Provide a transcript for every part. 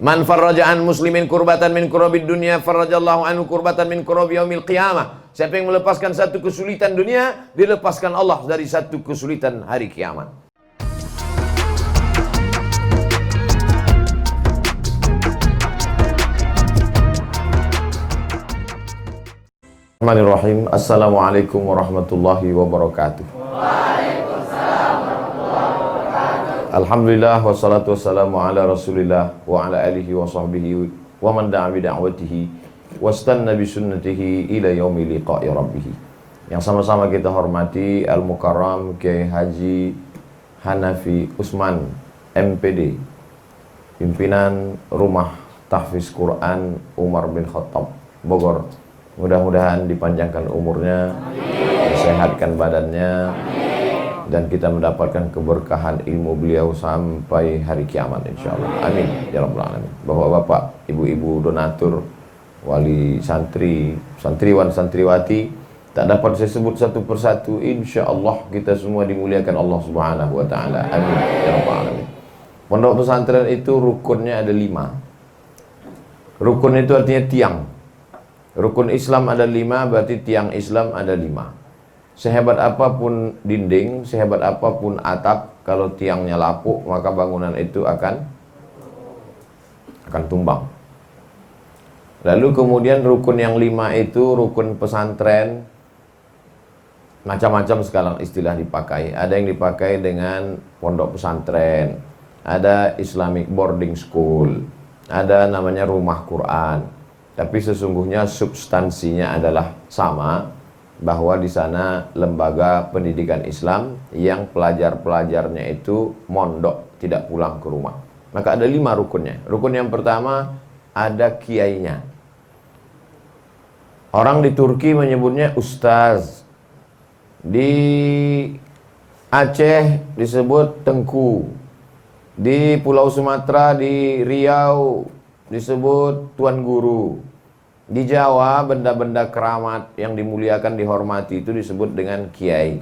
Man farraja'an muslimin kurbatan min kurabid dunya farrajallahu anhu kurbatan min kurabi yaumil qiyamah. Siapa yang melepaskan satu kesulitan dunia, dilepaskan Allah dari satu kesulitan hari kiamat. Bismillahirrahmanirrahim. Assalamualaikum warahmatullahi wabarakatuh. Alhamdulillah wassalatu wassalamu ala Rasulillah wa ala alihi wa sahbihi wa man da'a bi da'watihi wastanna bi sunnatihi ila yaumi liqa'i rabbih. Yang sama-sama kita hormati Al-Mukarram Kiai Haji Hanafi Usman MPD, pimpinan Rumah Tahfiz Quran Umar bin Khattab Bogor. Mudah-mudahan dipanjangkan umurnya, disehatkan badannya, dan kita mendapatkan keberkahan ilmu beliau sampai hari kiamat insyaallah. Amin ya rabbal alamin. Bapak-bapak, ibu-ibu donatur, wali santri, santriwan, santriwati, tak dapat saya sebut satu persatu. Insyaallah kita semua dimuliakan Allah Subhanahu wa taala. Amin ya rabbal alamin. Pondok pesantren itu rukunnya ada 5. Rukun itu artinya tiang. Rukun Islam ada 5, berarti tiang Islam ada 5. Sehebat apapun dinding, sehebat apapun atap, kalau tiangnya lapuk, maka bangunan itu akan tumbang. Lalu kemudian rukun yang 5 itu rukun pesantren. Macam-macam sekarang istilah dipakai. Ada yang dipakai dengan pondok pesantren, ada Islamic boarding school, ada namanya rumah Quran. Tapi sesungguhnya substansinya adalah sama, bahwa di sana lembaga pendidikan Islam yang pelajar-pelajarnya itu mondok, tidak pulang ke rumah. Maka ada 5 rukunnya. Rukun yang pertama ada kiainya. Orang di Turki menyebutnya ustaz. Di Aceh disebut tengku. Di Pulau Sumatera, di Riau disebut tuan guru. Di Jawa, benda-benda keramat yang dimuliakan, dihormati itu disebut dengan kiai.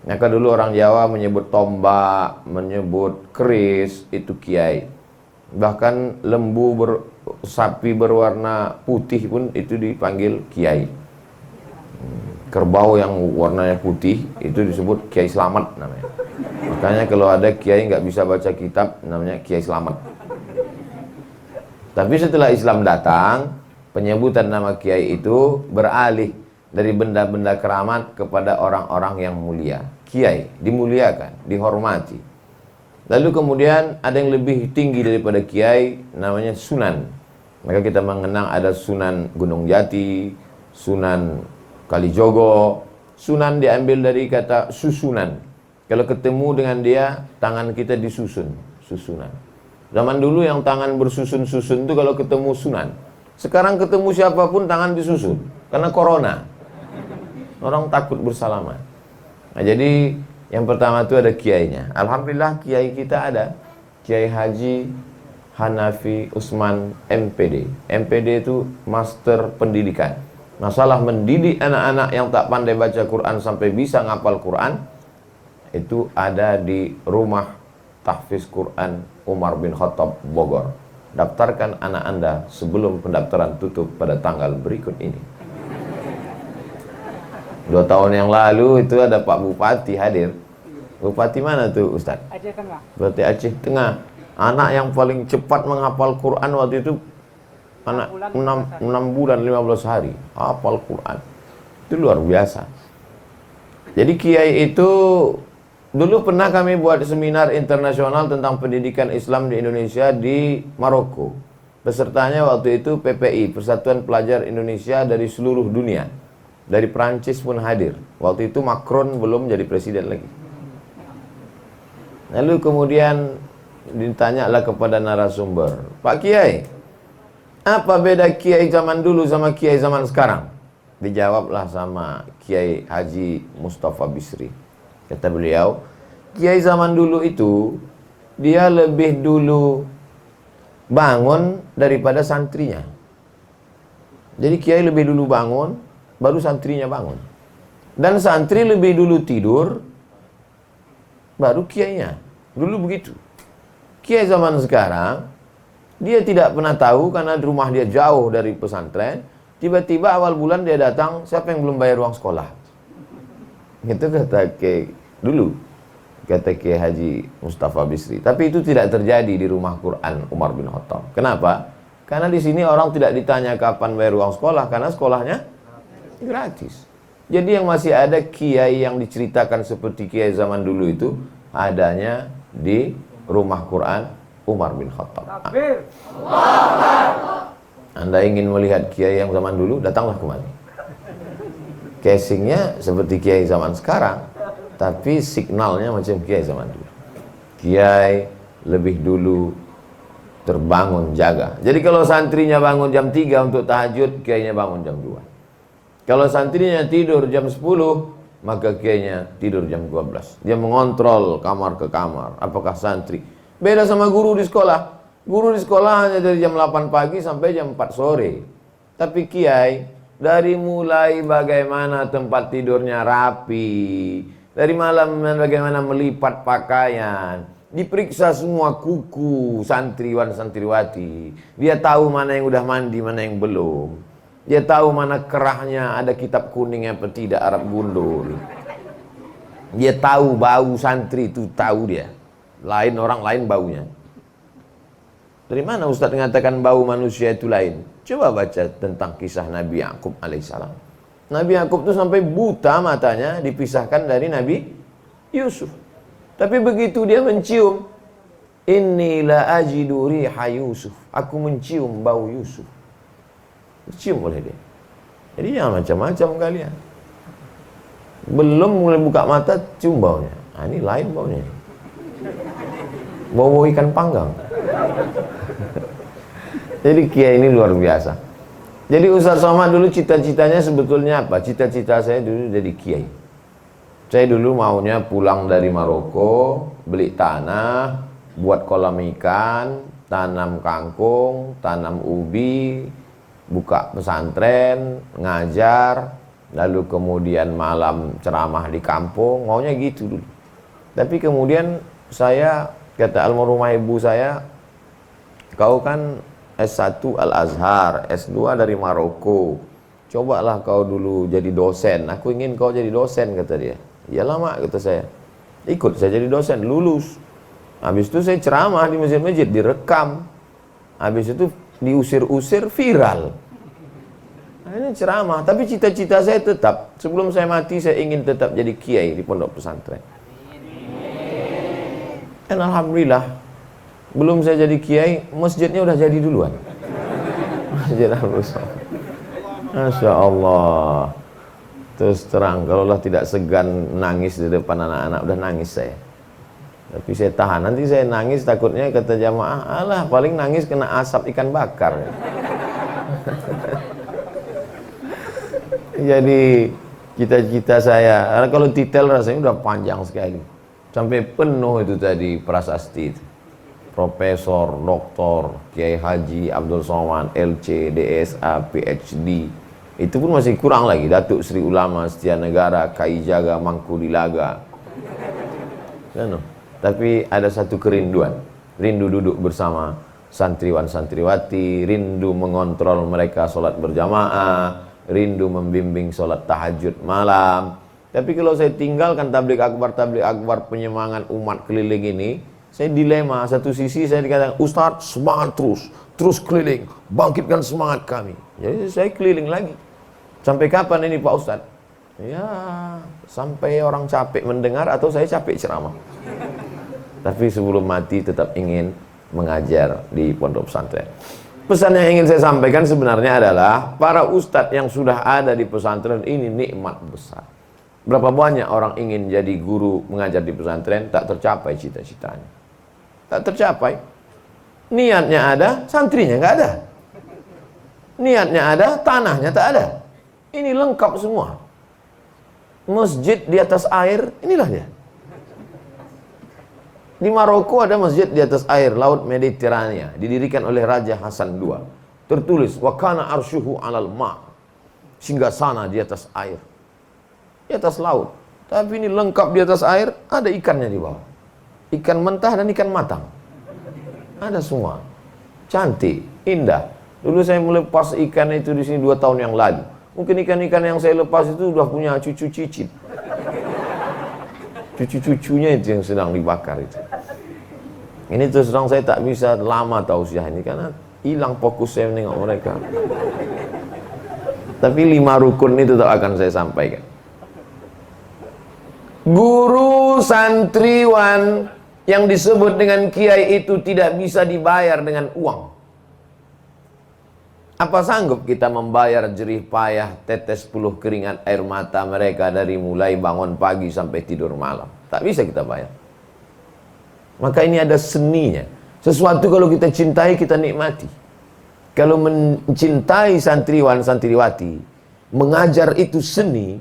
Maka dulu orang Jawa menyebut tombak, menyebut keris, itu kiai. Bahkan lembu sapi berwarna putih pun itu dipanggil kiai. Kerbau yang warnanya putih itu disebut Kiai Slamet namanya. Makanya kalau ada kiai nggak bisa baca kitab, namanya Kiai Slamet. Tapi setelah Islam datang, penyebutan nama kiai itu beralih dari benda-benda keramat kepada orang-orang yang mulia. Kiai dimuliakan, dihormati. Lalu kemudian ada yang lebih tinggi daripada kiai, namanya sunan. Maka kita mengenang ada Sunan Gunung Jati, Sunan Kalijogo. Sunan diambil dari kata susunan. Kalau ketemu dengan dia, tangan kita disusun, susunan. Zaman dulu yang tangan bersusun-susun itu kalau ketemu sunan. Sekarang ketemu siapapun tangan disusun karena corona. Orang takut bersalaman. Nah, jadi yang pertama itu ada kiainya. Alhamdulillah kiai kita ada. Kiai Haji Hanafi Usman MPD. MPD itu Master Pendidikan. Masalah mendidik anak-anak yang tak pandai baca Quran sampai bisa ngapal Quran, itu ada di Rumah Tahfiz Quran Umar bin Khattab Bogor. Daftarkan anak Anda sebelum pendaftaran tutup pada tanggal berikut ini. 2 tahun yang lalu itu ada Pak Bupati hadir. Bupati mana tuh Ustaz? Aceh Tengah. Berarti Aceh Tengah. Anak yang paling cepat menghafal Quran waktu itu anak 6 bulan 15 hari hafal Quran. Itu luar biasa. Jadi kiai itu dulu pernah kami buat seminar internasional tentang pendidikan Islam di Indonesia di Maroko. Pesertanya waktu itu PPI, Persatuan Pelajar Indonesia dari seluruh dunia. Dari Prancis pun hadir. Waktu itu Macron belum jadi presiden lagi. Lalu kemudian ditanyalah kepada narasumber, Pak Kiai, apa beda Kiai zaman dulu sama Kiai zaman sekarang? Dijawablah sama Kiai Haji Mustafa Bisri. Kata beliau, kiai zaman dulu itu dia lebih dulu bangun daripada santrinya. Jadi kiai lebih dulu bangun, baru santrinya bangun. Dan santri lebih dulu tidur, baru kiainya. Dulu begitu. Kiai zaman sekarang Dia tidak pernah tahu karena rumah dia jauh dari pesantren. Tiba-tiba awal bulan dia datang, siapa yang belum bayar uang sekolah? Itu kata Kiai dulu, kata Kiai Haji Mustafa Bisri. Tapi itu tidak terjadi di rumah Quran Umar bin Khattab. Kenapa? Karena di sini orang tidak ditanya kapan bayar uang sekolah, karena sekolahnya gratis. Jadi yang masih ada kiai yang diceritakan seperti kiai zaman dulu itu adanya di rumah Quran Umar bin Khattab. Anda ingin melihat kiai yang zaman dulu, datanglah kemari. Casingnya seperti kiai zaman sekarang, tapi signalnya macam kiai zaman dulu. Kiai lebih dulu terbangun jaga. Jadi kalau santrinya bangun jam 3 untuk tahajud, kiainya bangun jam 2. Kalau santrinya tidur jam 10, maka kiainya tidur jam 12. Dia mengontrol kamar ke kamar, apakah santri. Beda sama guru di sekolah. Guru di sekolah hanya dari jam 8 pagi sampai jam 4 sore. Tapi kiai, dari mulai bagaimana tempat tidurnya rapi, dari malam bagaimana melipat pakaian, diperiksa semua kuku santriwan santriwati. Dia tahu mana yang udah mandi, mana yang belum. Dia tahu mana kerahnya ada kitab kuning apa tidak, Arab gundul. Dia tahu bau santri itu, tahu dia. Lain orang lain baunya. Dari mana Ustaz mengatakan bau manusia itu lain? Coba baca tentang kisah Nabi Yakub alaihissalam. Nabi Yakub itu sampai buta matanya dipisahkan dari Nabi Yusuf. Tapi begitu dia mencium, inni la ajidu riha Yusuf. Aku mencium bau Yusuf. Dicium oleh dia. Jadi jangan macam-macam kalian. Belum mulai buka mata, cium baunya. Nah, ini lain baunya. Bau ikan panggang. Jadi kiai ini luar biasa. Jadi Ustaz Somad dulu cita-citanya sebetulnya apa? Cita-cita saya dulu jadi kiai. Saya dulu maunya pulang dari Maroko, beli tanah, buat kolam ikan, tanam kangkung, tanam ubi, buka pesantren, ngajar, lalu kemudian malam ceramah di kampung, maunya gitu dulu. Tapi kemudian saya, kata almarhumah ibu saya, kau kan S1 Al-Azhar, S2 dari Maroko, cobalah kau dulu jadi dosen. Aku ingin kau jadi dosen, kata dia. Iyalah mak, kata saya. Ikut saya jadi dosen, lulus. Habis itu saya ceramah di masjid-masjid, direkam. Habis itu diusir-usir, viral. Nah, ini ceramah, tapi cita-cita saya tetap, sebelum saya mati saya ingin tetap jadi kiai di pondok pesantren. Dan alhamdulillah, belum saya jadi kiai, masjidnya udah jadi duluan. Masjid Al-Musa. Masya Allah. Terus terang, kalaulah tidak segan nangis di depan anak-anak, udah nangis saya. Tapi saya tahan, nanti saya nangis takutnya kata jamaah, alah paling nangis kena asap ikan bakar. Jadi cita-cita saya, karena kalau detail rasanya udah panjang sekali. Sampai penuh itu tadi prasasti itu. Profesor, doktor, Kiai Haji Abdul Somad, LC, DSA, PhD. Itu pun masih kurang lagi. Datuk Sri Ulama, Setia Negara, KI Jaga, Mangkudilaga. Tapi ada satu kerinduan, rindu duduk bersama santriwan santriwati, rindu mengontrol mereka sholat berjamaah, rindu membimbing sholat tahajud malam. Tapi kalau saya tinggalkan tabligh akbar penyemangat umat keliling ini, saya dilema. Satu sisi saya dikatakan, Ustadz semangat terus keliling, bangkitkan semangat kami. Jadi saya keliling lagi. Sampai kapan ini Pak Ustadz? Ya sampai orang capek mendengar atau saya capek ceramah. Tapi sebelum mati tetap ingin mengajar di pondok pesantren. Pesan yang ingin saya sampaikan sebenarnya adalah para ustadz yang sudah ada di pesantren ini nikmat besar. Berapa banyak orang ingin jadi guru mengajar di pesantren, tak tercapai cita-citanya. Tak tercapai. Niatnya ada, santrinya nggak ada. Niatnya ada, tanahnya tak ada. Ini lengkap semua. Masjid di atas air, inilah dia. Di Maroko ada masjid di atas air, laut Mediterania, didirikan oleh Raja Hasan II. Tertulis, wa kana arsyuhu 'alal ma'. Singgasana di atas air. Di atas laut. Tapi ini lengkap di atas air, ada ikannya di bawah. Ikan mentah dan ikan matang. Ada semua. cantik, indah. Dulu saya melepas ikan itu di sini 2 tahun yang lalu. Mungkin ikan-ikan yang saya lepas itu sudah punya cucu cicit. Cucu-cucunya itu yang sedang dibakar itu. Ini terus terang saya tak bisa lama tausiah ini karena hilang fokus saya menengok mereka. Tapi 5 rukun itu tetap akan saya sampaikan. Guru santriwan yang disebut dengan kiai itu tidak bisa dibayar dengan uang. Apa sanggup kita membayar jerih payah, tetes puluh keringat air mata mereka dari mulai bangun pagi sampai tidur malam? Tak bisa kita bayar. Maka ini ada seninya. Sesuatu kalau kita cintai, kita nikmati. Kalau mencintai santriwan, santriwati, mengajar itu seni,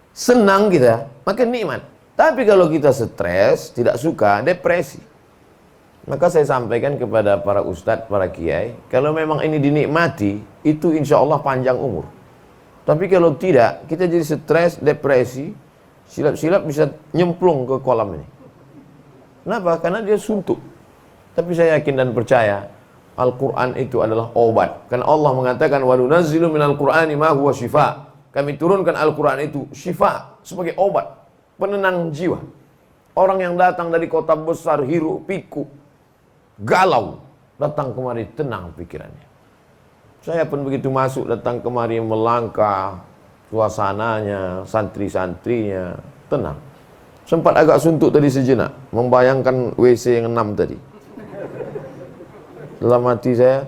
senang kita, maka nikmat. Tapi kalau kita stres, tidak suka, depresi. Maka saya sampaikan kepada para ustadz, para kiai, kalau memang ini dinikmati, itu insya Allah panjang umur. Tapi kalau tidak, kita jadi stres, depresi, silap-silap bisa nyemplung ke kolam ini. Kenapa? Karena dia suntuk. Tapi saya yakin dan percaya, Al-Quran itu adalah obat. Karena Allah mengatakan, wa nunazzilu minal Qur'ani ma huwa syifa. Kami turunkan Al-Quran itu syifa, sebagai obat, penenang jiwa. Orang yang datang dari kota besar, hiruk pikuk, galau, datang kemari tenang pikirannya. Saya pun begitu masuk, datang kemari melangkah, suasananya, santri-santrinya, tenang. Sempat agak suntuk tadi sejenak, membayangkan WC yang 6 tadi. Dalam hati saya,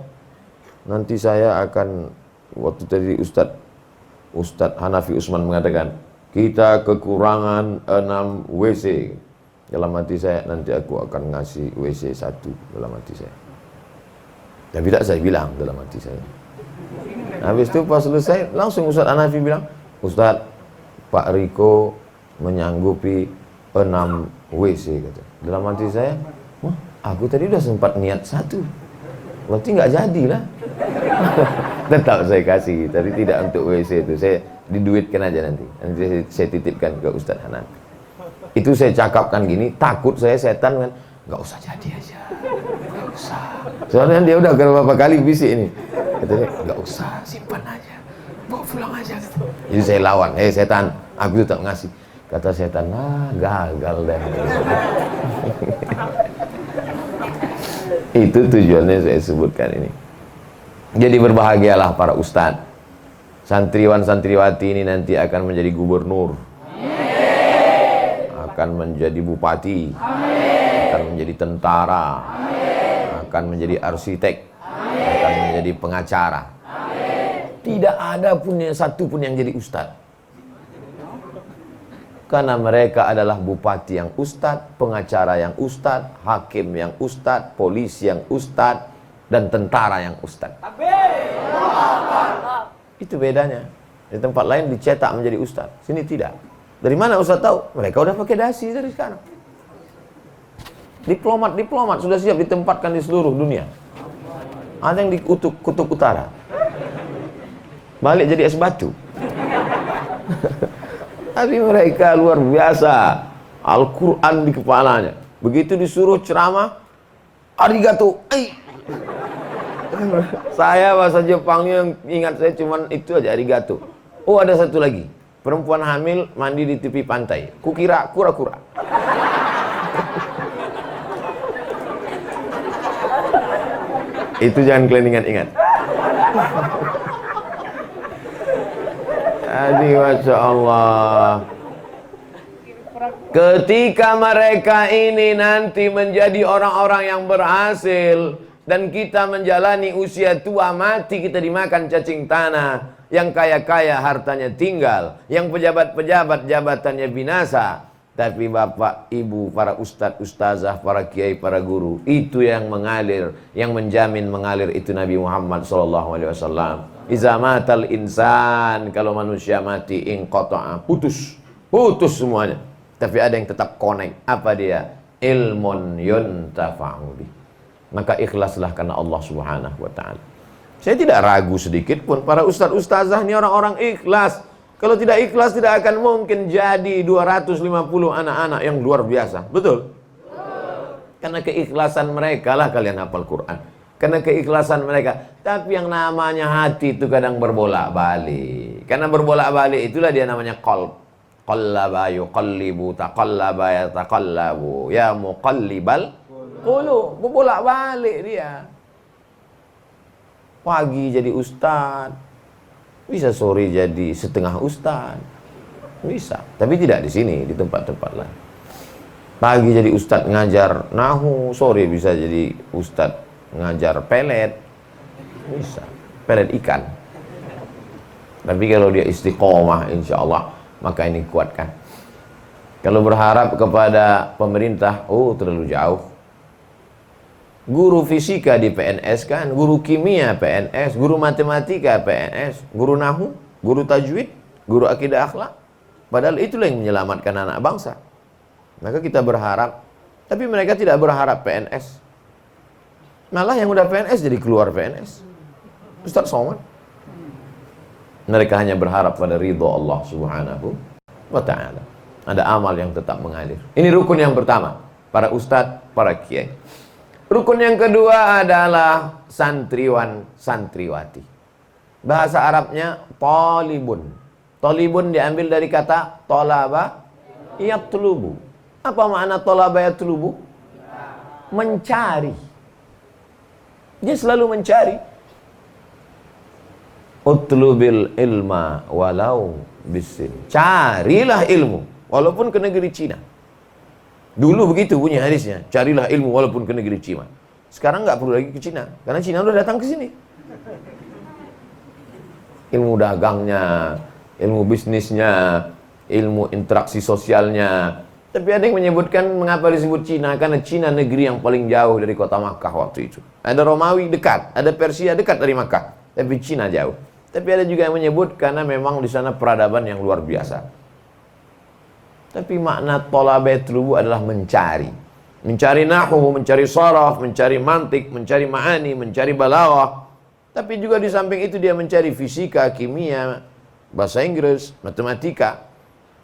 nanti saya akan, waktu tadi Ustadz Hanafi Usman mengatakan, kita kekurangan 6 WC. Dalam hati saya, nanti aku akan ngasih WC 1 dalam hati saya. Tapi tidak saya bilang dalam hati saya. Habis itu pas selesai, langsung Ustadz Hanafi bilang, Ustadz, Pak Riko menyanggupi 6 WC kata. Dalam hati saya, wah, aku tadi udah sempat niat 1. Berarti nggak jadilah. Tetap saya kasih, tapi tidak untuk WC itu. Saya diduitkan aja nanti saya titipkan ke Ustadz Hanan. Itu saya cakapkan gini, takut saya setan kan, nggak usah jadi aja, nggak usah. Soalnya dia udah berapa kali bisik ini, katanya nggak usah, simpan aja, bawa pulang aja. Jadi saya lawan, setan, aku tetap ngasih. Kata setan, gagal deh. Itu tujuannya saya sebutkan ini. Jadi berbahagialah para ustadz. Santriwan santriwati ini nanti akan menjadi gubernur, akan menjadi bupati, akan menjadi tentara, akan menjadi arsitek, akan menjadi pengacara. Tidak ada pun satu pun yang jadi ustadz. Karena mereka adalah bupati yang ustadz, pengacara yang ustadz, hakim yang ustadz, polisi yang ustadz, dan tentara yang ustadz. Itu bedanya. Di tempat lain dicetak menjadi ustadz, sini tidak. Dari mana ustadz tahu? Mereka udah pakai dasi dari sekarang. Diplomat sudah siap ditempatkan di seluruh dunia. Ada yang di kutub utara, balik jadi es batu. Tapi mereka luar biasa, Al-Quran di kepalanya. Begitu disuruh ceramah, arigato, saya bahasa Jepangnya yang ingat saya cuman itu aja, arigato. Oh, ada satu lagi, perempuan hamil mandi di tepi pantai, kukira kura-kura. Itu jangan kalian ingat-ingat. Aduh, Masya Allah. Ketika mereka ini nanti menjadi orang-orang yang berhasil, dan kita menjalani usia tua mati, kita dimakan cacing tanah. Yang kaya-kaya hartanya tinggal, yang pejabat-pejabat jabatannya binasa. Tapi bapak, ibu, para ustadz, ustazah, para kiai, para guru, itu yang mengalir, yang menjamin mengalir itu Nabi Muhammad SAW. Iza matal insan, kalau manusia mati, inqata'a, putus semuanya. Tapi ada yang tetap connect. Apa dia? Ilmun yuntafa'u bih. Maka ikhlaslah karena Allah Subhanahu wa ta'ala. Saya tidak ragu sedikit pun, para ustadz ustazah ini orang-orang ikhlas. Kalau tidak ikhlas, tidak akan mungkin jadi 250 anak-anak yang luar biasa. Betul? Karena keikhlasan mereka lah kalian hafal Quran. karena keikhlasan mereka. Tapi yang namanya hati itu kadang berbolak-balik. Karena berbolak-balik itulah dia namanya qalb. Qallaba yuqallibu taqallaba yataqallabu ya muqallibal qulub. Berbolak-balik dia. Pagi jadi ustaz, bisa sore jadi setengah ustaz. Bisa, tapi tidak di sini, di tempat-tempat lain. Pagi jadi ustaz ngajar nahu, sore bisa jadi ustaz ngajar pelet. Bisa, pelet ikan. Tapi kalau dia istiqomah insya Allah, maka ini kuatkan. Kalau berharap kepada pemerintah, oh terlalu jauh. Guru fisika di PNS kan, guru kimia PNS, guru matematika PNS, guru nahu, guru tajwid, guru akidah akhlak. Padahal itulah yang menyelamatkan anak bangsa. Maka kita berharap, tapi mereka tidak berharap PNS. Malah yang udah PNS jadi keluar PNS. Ustaz Somad. Mereka hanya berharap pada ridho Allah Subhanahu wa ta'ala. Ada amal yang tetap mengalir. Ini rukun yang pertama, para ustadz, para kiai. Rukun yang kedua adalah santriwan, santriwati. Bahasa Arabnya talibun. Talibun diambil dari kata tolaba yatlubu. Apa makna tolaba yatlubu? Mencari. Dia selalu mencari. Utlubil ilma walau bisin. Carilah ilmu walaupun ke negeri Cina. Dulu begitu bunyi hadisnya, carilah ilmu walaupun ke negeri Cina. Sekarang nggak perlu lagi ke Cina, karena Cina udah datang ke sini. Ilmu dagangnya, ilmu bisnisnya, ilmu interaksi sosialnya. Tapi ada yang menyebutkan mengapa disebut Cina, karena Cina negeri yang paling jauh dari kota Makkah waktu itu. Ada Romawi dekat, ada Persia dekat dari Makkah, tapi Cina jauh. Tapi ada juga yang menyebut karena memang di sana peradaban yang luar biasa. Tapi makna tolabat lubu adalah mencari. Mencari nahu, mencari saraf, mencari mantik, mencari ma'ani, mencari balaghah. Tapi juga di samping itu dia mencari fisika, kimia, bahasa Inggris, matematika.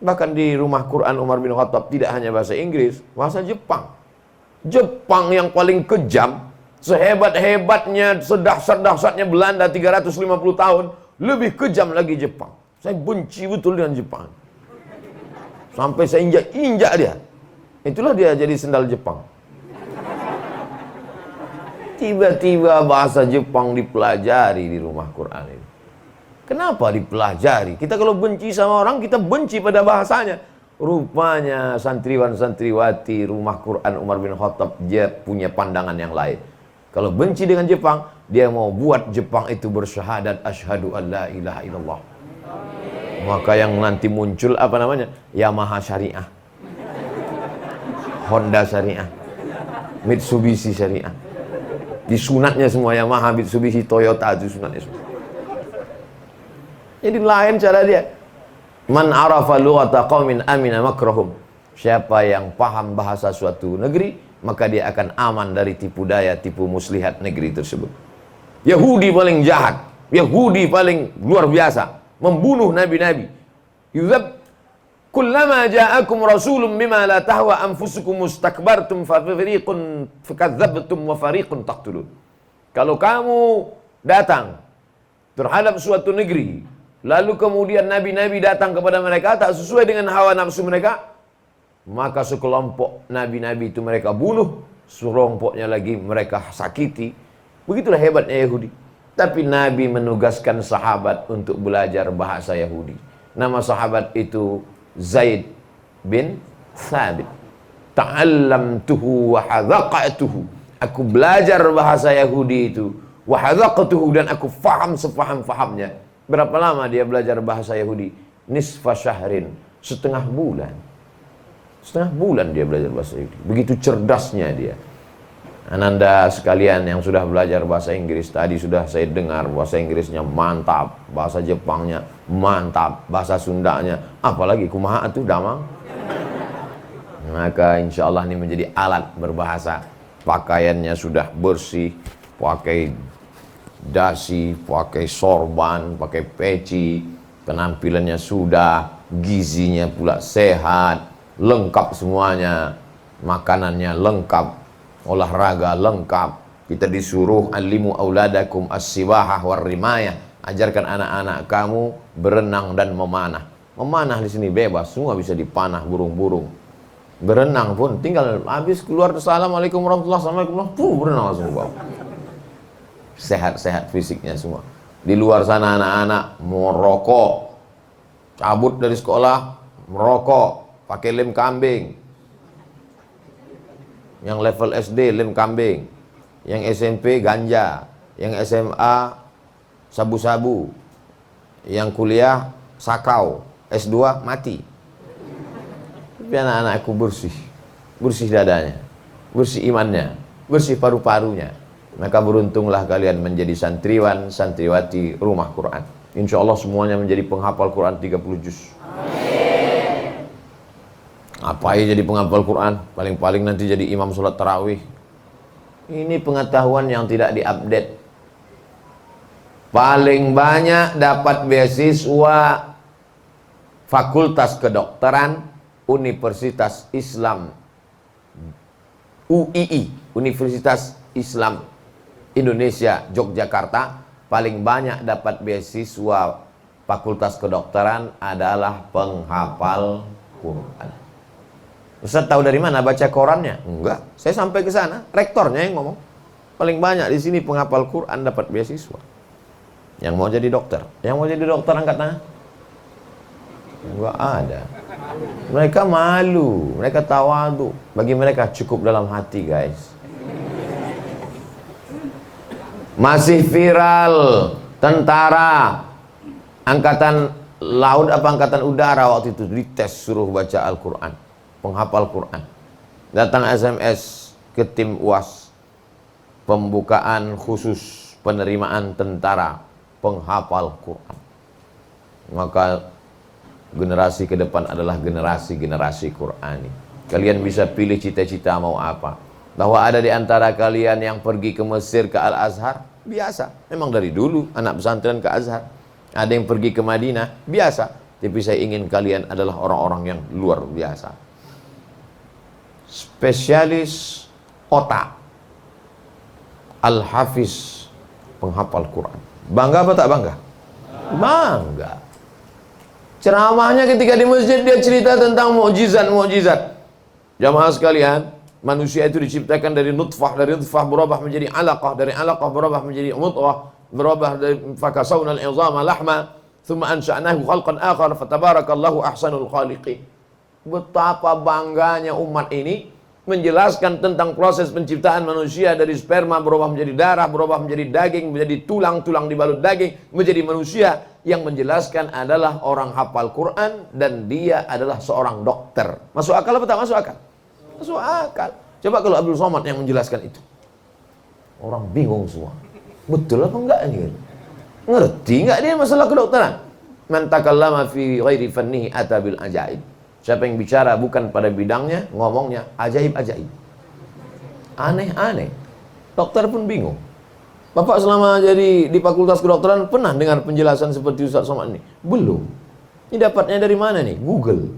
Bahkan di rumah Quran Umar bin Khattab tidak hanya bahasa Inggris, bahasa Jepang. Jepang yang paling kejam, sehebat-hebatnya, sedahsyat-dahsyatnya Belanda 350 tahun, lebih kejam lagi Jepang. Saya benci betul dengan Jepang. Sampai saya injak dia. Itulah dia jadi sendal Jepang. Tiba-tiba bahasa Jepang dipelajari di rumah Quran ini. Kenapa dipelajari? Kita kalau benci sama orang, kita benci pada bahasanya. Rupanya santriwan santriwati rumah Quran Umar bin Khattab, dia punya pandangan yang lain. Kalau benci dengan Jepang, dia mau buat Jepang itu bersyahadat asyhadu an la ilaha illallah. Maka yang nanti muncul apa namanya? Yamaha Syariah, Honda Syariah, Mitsubishi Syariah. Disunatnya semua Yamaha, Mitsubishi, Toyota itu sunatnya semua. Jadi lain cara dia. Man arafa lughata qaumin amina makrahum. Siapa yang paham bahasa suatu negeri, maka dia akan aman dari tipu daya, tipu muslihat negeri tersebut. Yahudi paling jahat, Yahudi paling luar biasa, membunuh nabi-nabi. Yuzab kullama ja'akum rasulun bima la tahwa anfusukum mustakbartum fa fariqun fakadzabtum wa fariqun taqtulun. Kalau kamu datang terhadap suatu negeri, lalu kemudian nabi-nabi datang kepada mereka tak sesuai dengan hawa nafsu mereka, maka sekelompok nabi-nabi itu mereka bunuh, sekelompoknya lagi mereka sakiti. Begitulah hebatnya Yahudi. Tapi Nabi menugaskan sahabat untuk belajar bahasa Yahudi. Nama sahabat itu Zaid bin Thabit. Ta'allamtuhu wa hadaqatuhu. Aku belajar bahasa Yahudi itu, wa hadaqatuhu, dan aku faham sefaham-fahamnya. Berapa lama dia belajar bahasa Yahudi? Nisfa syahrin, setengah bulan. Setengah bulan dia belajar bahasa Yahudi. Begitu cerdasnya dia. Ananda sekalian yang sudah belajar bahasa Inggris, tadi sudah saya dengar bahasa Inggrisnya mantap, bahasa Jepangnya mantap, bahasa Sundanya, apalagi kumaha atuh damang. Maka insya Allah ini menjadi alat berbahasa. Pakaiannya sudah bersih, pakai dasi, pakai sorban, pakai peci, penampilannya sudah, gizinya pula sehat, lengkap semuanya, makanannya lengkap, olahraga lengkap, Kita disuruh alimu auladakum as-sibahah war rimayah. Ajarkan anak-anak kamu berenang dan memanah. Memanah di sini bebas, semua bisa dipanah burung-burung. Berenang pun tinggal habis keluar assalamualaikum warahmatullahi wabarakatuh, berenang langsung bawah. Sehat-sehat fisiknya semua. Di luar sana anak-anak merokok, cabut dari sekolah merokok, pakai lem kambing. Yang level SD lem kambing, yang SMP ganja, yang SMA sabu-sabu, yang kuliah sakau, S2 mati. Tapi anak-anakku bersih, bersih dadanya, bersih imannya, bersih paru-parunya. Maka beruntunglah kalian menjadi santriwan, santriwati rumah Quran. Insya Allah semuanya menjadi penghafal Quran 30 juz. Apa ya jadi penghafal Quran? Paling-paling nanti jadi imam sholat tarawih. Ini pengetahuan yang tidak diupdate. Paling banyak dapat beasiswa Fakultas Kedokteran Universitas Islam UII, Universitas Islam Indonesia Yogyakarta. Paling banyak dapat beasiswa Fakultas Kedokteran adalah penghafal Quran. Ustaz tahu dari mana? Baca korannya? Enggak, saya sampai ke sana, rektornya yang ngomong. Paling banyak di sini penghafal Quran dapat beasiswa. Yang mau jadi dokter, yang mau jadi dokter angkat tangan. Enggak ada. Mereka malu, mereka tawadu. Bagi mereka cukup dalam hati, guys. Masih viral tentara angkatan laut apa angkatan udara waktu itu dites suruh baca Al-Quran. Penghafal Quran. Datang SMS ke tim UAS. Pembukaan khusus penerimaan tentara penghafal Quran. Maka generasi ke depan adalah generasi Qurani. Kalian bisa pilih cita-cita mau apa. Bahwa ada di antara kalian yang pergi ke Mesir, ke Al-Azhar, biasa. Memang dari dulu anak pesantren ke Azhar. Ada yang pergi ke Madinah, biasa. Tapi saya ingin kalian adalah orang-orang yang luar biasa. Spesialis otak, Al-Hafiz, penghafal Quran. Bangga apa tak bangga? Bangga. Ceramahnya ketika di masjid dia cerita tentang mukjizat-mukjizat. Jamaah sekalian, manusia itu diciptakan dari nutfah berubah menjadi alaqah, dari alaqah berubah menjadi mudghah, berubah dari fakasawna al-'idhama lahma, thumma ansha'nahu khalqan akhar, fatabarakallahu ahsanul khaliqin. Betapa bangganya umat ini menjelaskan tentang proses penciptaan manusia dari sperma berubah menjadi darah, berubah menjadi daging, menjadi tulang, tulang dibalut daging, menjadi manusia. Yang menjelaskan adalah orang hafal Quran dan dia adalah seorang dokter. Masuk akal apa tak masuk akal? Masuk akal. Coba kalau Abdul Somad yang menjelaskan itu, orang bingung semua. Betul apa enggak ini? Ngerti enggak dia masalah kedokteran? Man takallama fi ghairi fannihi ata bil ajaib. Siapa yang bicara bukan pada bidangnya, ngomongnya ajaib-ajaib. Aneh-aneh. Dokter pun bingung. Bapak selama jadi di Fakultas Kedokteran pernah dengar penjelasan seperti Ustaz Somad ini? Belum. Ini dapatnya dari mana nih? Google.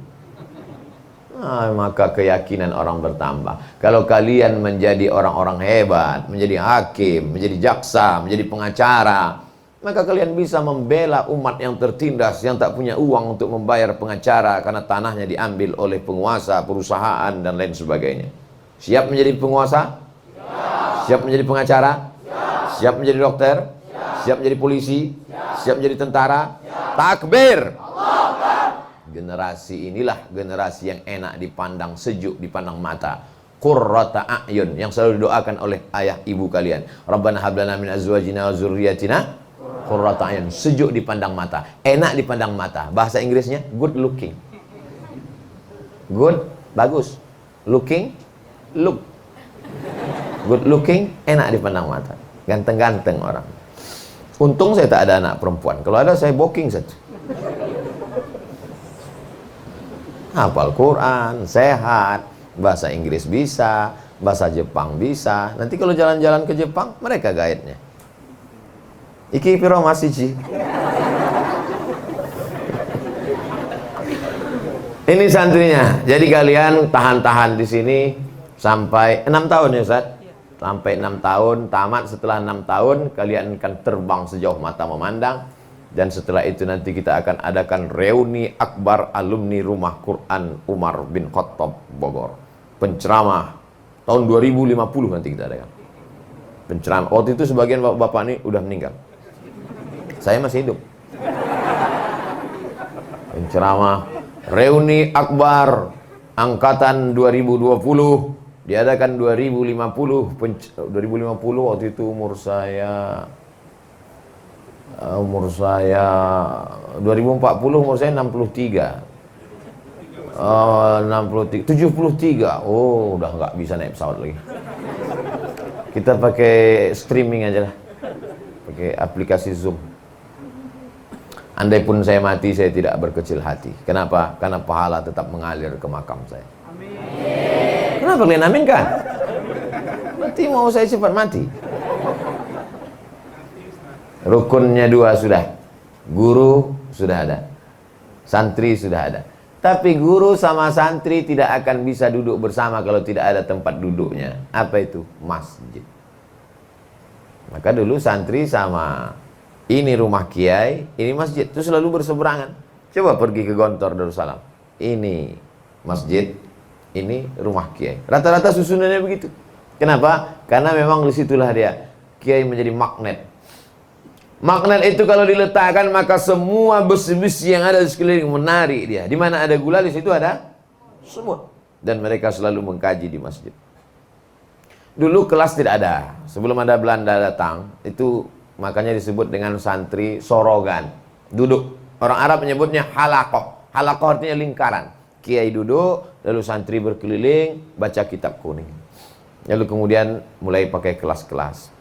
Maka keyakinan orang bertambah. Kalau kalian menjadi orang-orang hebat, menjadi hakim, menjadi jaksa, menjadi pengacara, maka kalian bisa membela umat yang tertindas, yang tak punya uang untuk membayar pengacara karena tanahnya diambil oleh penguasa, perusahaan, dan lain sebagainya. Siap menjadi penguasa? Siap menjadi pengacara? Siap menjadi dokter? Siap menjadi polisi? Siap menjadi tentara? Takbir! Generasi inilah generasi yang enak dipandang, sejuk dipandang mata. Qurrata a'yun, yang selalu didoakan oleh ayah ibu kalian. Rabbana hablana min azwajina wa zurriyatina qurrata a'yun, sejuk dipandang mata, enak dipandang mata. Bahasa Inggrisnya good looking. Good, bagus. Looking, look. Good looking, enak dipandang mata. Ganteng-ganteng orang. Untung saya tak ada anak perempuan. Kalau ada saya booking saja. Hafal Quran, sehat, bahasa Inggris bisa, bahasa Jepang bisa. Nanti kalau jalan-jalan ke Jepang, mereka guide-nya. Iki piro masih Ci? Ini santrinya. Jadi kalian tahan-tahan di sini sampai 6 tahun ya Ustaz? sampai 6 tahun, tamat. Setelah 6 tahun kalian akan terbang sejauh mata memandang, dan setelah itu nanti kita akan adakan reuni akbar alumni Rumah Quran Umar bin Khattab Bogor. Penceramah tahun 2050 nanti kita adakan penceramah. Waktu itu sebagian bapak ini udah meninggal, saya masih hidup. Penceramah reuni akbar angkatan 2020 diadakan 2050. 2050 waktu itu umur saya 2040, umur saya 63. 73. Oh, udah nggak bisa naik pesawat lagi. Kita pakai streaming aja lah, pakai aplikasi Zoom. Andai pun saya mati, saya tidak berkecil hati. Kenapa? Karena pahala tetap mengalir ke makam saya. Amin. Kenapa kalian amin kan? Berarti mau saya cepat mati. Rukunnya 2 sudah. Guru sudah ada, santri sudah ada. Tapi guru sama santri tidak akan bisa duduk bersama kalau tidak ada tempat duduknya. Apa itu? Masjid. Maka dulu santri sama ini rumah kiai, ini masjid, itu selalu berseberangan. Coba pergi ke Gontor Darussalam, ini masjid, ini rumah kiai. Rata-rata susunannya begitu. Kenapa? Karena memang disitulah dia kiai menjadi magnet. Magnet itu kalau diletakkan maka semua besi-besi yang ada di sekeliling menarik dia. Di mana ada gula, di situ ada semut. Dan mereka selalu mengkaji di masjid. Dulu kelas tidak ada. Sebelum ada Belanda datang, itu makanya disebut dengan santri sorogan. Duduk. Orang Arab menyebutnya halakoh. Halakoh artinya lingkaran. Kiai duduk, lalu santri berkeliling, baca kitab kuning. Lalu kemudian mulai pakai kelas-kelas.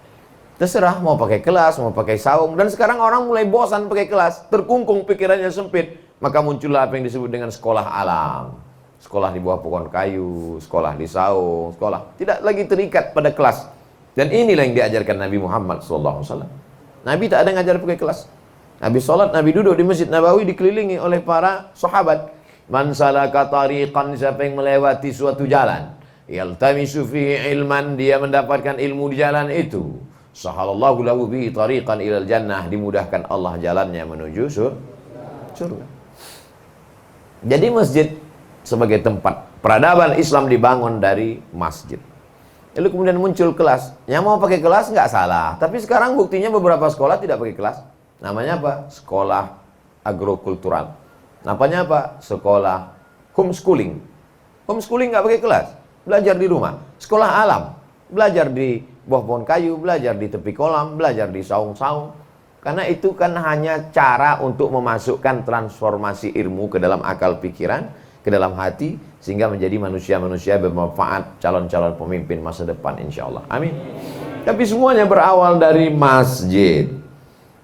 Terserah mau pakai kelas, mau pakai saung. Dan sekarang orang mulai bosan pakai kelas, terkungkung pikirannya sempit. Maka muncullah apa yang disebut dengan sekolah alam. Sekolah di bawah pohon kayu, sekolah di saung, sekolah tidak lagi terikat pada kelas. Dan inilah yang diajarkan Nabi Muhammad SAW. Nabi tak ada ngajar pakai kelas. Nabi sholat, Nabi duduk di Masjid Nabawi dikelilingi oleh para sahabat. Man salaka tariqan, siapa yang melewati suatu jalan, yaltamisu fihi ilman, dia mendapatkan ilmu di jalan itu, sahalallahu lahu bihi tariqan ilal jannah, dimudahkan Allah jalannya menuju surga. Jadi masjid sebagai tempat peradaban Islam dibangun dari masjid. Lalu kemudian muncul kelas. Yang mau pakai kelas nggak salah, tapi sekarang buktinya beberapa sekolah tidak pakai kelas. Namanya apa? Sekolah agrokultural. Namanya apa? Sekolah homeschooling. Homeschooling nggak pakai kelas, belajar di rumah. Sekolah alam, belajar di bawah pohon kayu, belajar di tepi kolam, belajar di saung-saung. Karena itu kan hanya cara untuk memasukkan transformasi ilmu ke dalam akal pikiran, ke dalam hati, sehingga menjadi manusia-manusia bermanfaat, calon-calon pemimpin masa depan insya Allah. Amin. Tapi semuanya berawal dari masjid.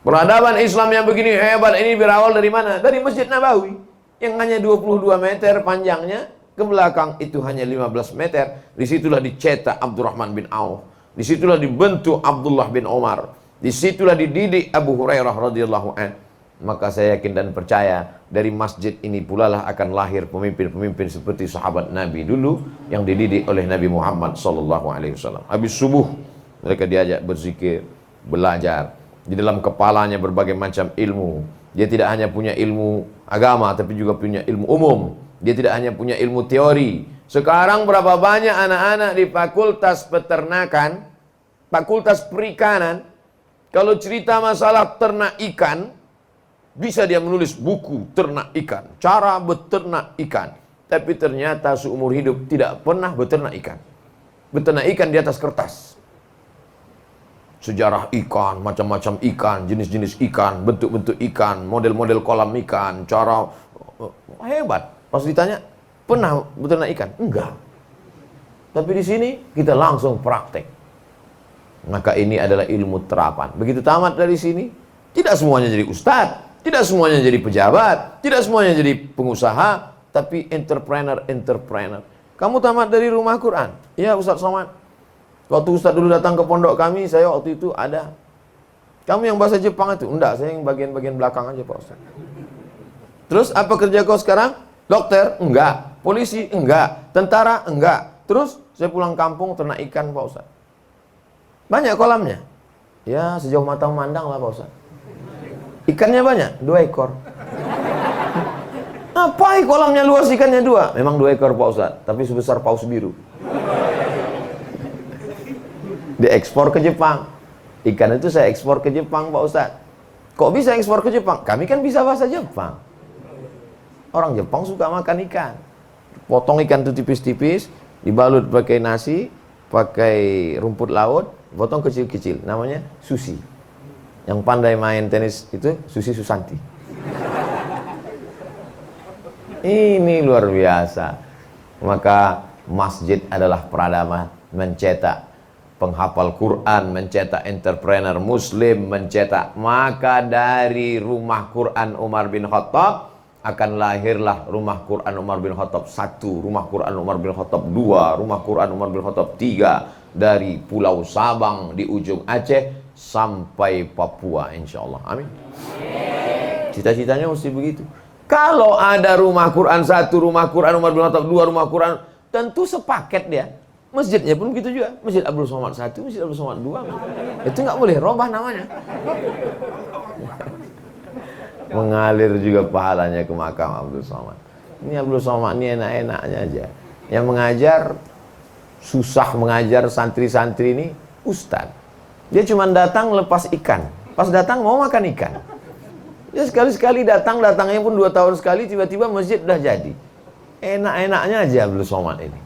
Peradaban Islam yang begini hebat ini berawal dari mana? Dari Masjid Nabawi yang hanya 22 meter panjangnya, ke belakang itu hanya 15 meter. Disitulah dicetak Abdurrahman bin Auf, disitulah dibentuk Abdullah bin Umar, disitulah dididik Abu Hurairah radhiyallahu anhu. Maka saya yakin dan percaya dari masjid ini pula lah akan lahir pemimpin-pemimpin seperti sahabat Nabi dulu yang dididik oleh Nabi Muhammad SAW. Habis subuh mereka diajak berzikir, belajar. Di dalam kepalanya berbagai macam ilmu. Dia tidak hanya punya ilmu agama, tapi juga punya ilmu umum. Dia tidak hanya punya ilmu teori. Sekarang berapa banyak anak-anak di fakultas peternakan, fakultas perikanan, kalau cerita masalah ternak ikan, bisa dia menulis buku ternak ikan, cara beternak ikan. Tapi ternyata seumur hidup tidak pernah beternak ikan. Beternak ikan di atas kertas. Sejarah ikan, macam-macam ikan, jenis-jenis ikan, bentuk-bentuk ikan, model-model kolam ikan, cara hebat. Pas ditanya, pernah beternak ikan? Enggak. Tapi di sini kita langsung praktek. Maka ini adalah ilmu terapan. Begitu tamat dari sini, tidak semuanya jadi ustadz, tidak semuanya jadi pejabat, tidak semuanya jadi pengusaha, tapi entrepreneur. Kamu tamat dari Rumah Quran? Iya Ustaz Somad. Waktu Ustaz dulu datang ke pondok kami, saya waktu itu ada. Kamu yang bahasa Jepang itu? Enggak, saya yang bagian-bagian belakang aja Pak Ustaz. Terus apa kerja kau sekarang? Dokter? Enggak. Polisi? Enggak. Tentara? Enggak. Terus saya pulang kampung ternak ikan Pak Ustaz. Banyak kolamnya. Ya sejauh mata memandang lah Pak Ustaz. Ikannya banyak, 2 ekor. Apa kolamnya luas, ikannya 2? Memang 2 ekor Pak Ustaz, tapi sebesar paus biru. Diekspor ke Jepang. Ikan itu saya ekspor ke Jepang Pak Ustaz. Kok bisa ekspor ke Jepang? Kami kan bisa bahasa Jepang. Orang Jepang suka makan ikan. Potong ikan itu tipis-tipis, dibalut pakai nasi, pakai rumput laut, potong kecil-kecil. Namanya sushi. Yang pandai main tenis itu Susi Susanti. Ini luar biasa. Maka masjid adalah peradaban, mencetak penghafal Quran, mencetak entrepreneur muslim, mencetak. Maka dari rumah Quran Umar bin Khattab akan lahirlah rumah Quran Umar bin Khattab 1, rumah Quran Umar bin Khattab 2, rumah Quran Umar bin Khattab 3, dari Pulau Sabang di ujung Aceh sampai Papua, insya Allah. Amin. Cita-citanya mesti begitu. Kalau ada rumah Quran 1, rumah Quran Umar bin Khattab 2, rumah Quran, tentu sepaket dia. Masjidnya pun begitu juga. Masjid Abdul Somad 1, Masjid Abdul Somad 2. Itu nggak boleh robah namanya. Mengalir juga pahalanya ke makam Abdul Somad. Ini Abdul Somad ini enak-enaknya aja. Yang mengajar, susah mengajar santri-santri ini ustaz. Dia cuma datang lepas ikan. Pas datang mau makan ikan. Ya sekali-sekali datangnya pun 2 tahun sekali, tiba-tiba masjid udah jadi. Enak-enaknya aja Abdul Somad ini.